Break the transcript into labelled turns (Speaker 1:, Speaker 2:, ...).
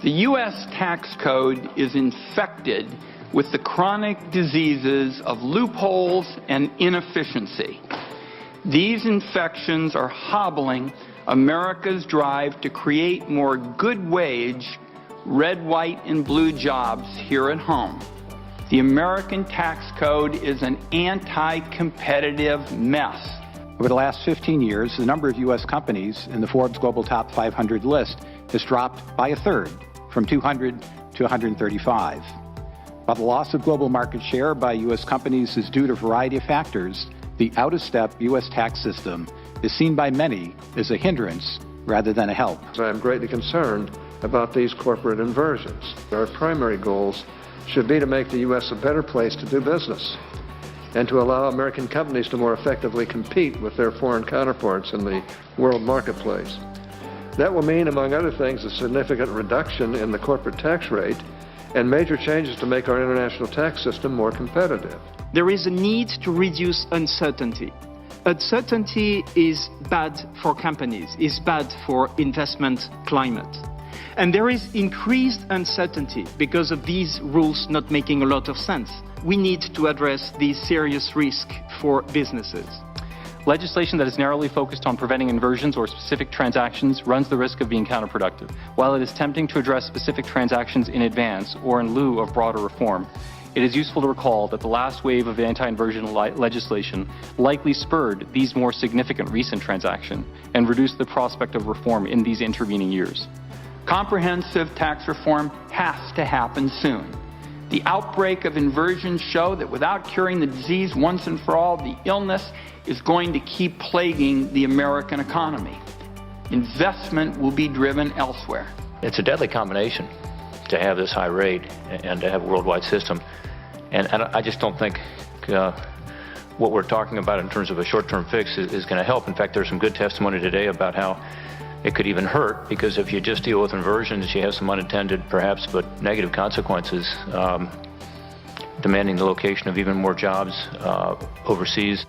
Speaker 1: The U.S. tax code is infected with the chronic diseases of loopholes and inefficiency. These infections are hobbling America's drive to create more good-wage, red, white, and blue jobs here at home. The American tax code is an anti-competitive mess.
Speaker 2: Over the last 15 years, the number of U.S. companies in the Forbes Global Top 500 list has dropped by a third, from 200 to 135. While the loss of global market share by U.S. companies is due to a variety of factors, the out-of-step U.S. tax system is seen by many as a hindrance rather than a help.
Speaker 3: I'm greatly concerned about these corporate inversions. Our primary goals should be to make the U.S. a better place to do business and to allow American companies to more effectively compete with their foreign counterparts in the world marketplace. That will mean, among other things, a significant reduction in the corporate tax rate and major changes to make our international tax system more competitive.
Speaker 4: There is a need to reduce uncertainty. Uncertainty is bad for companies, is bad for investment climate. And there is increased uncertainty because of these rules not making a lot of sense. We need to address these serious risks for businesses.
Speaker 5: Legislation that is narrowly focused on preventing inversions or specific transactions runs the risk of being counterproductive. While it is tempting to address specific transactions in advance or in lieu of broader reform, it is useful to recall that the last wave of anti-inversion legislation likely spurred these more significant recent transactions and reduced the prospect of reform in these intervening years.
Speaker 1: Comprehensive tax reform has to happen soon. The outbreak of inversions show that without curing the disease once and for all, the illness is going to keep plaguing the American economy. Investment will be driven elsewhere.
Speaker 6: It's a deadly combination to have this high rate and to have a worldwide system. And I just don't think what we're talking about in terms of a short-term fix is going to help. In fact, there's some good testimony today about how it could even hurt, because if you just deal with inversions, you have some unintended, perhaps, but negative consequences, demanding the location of even more jobs overseas.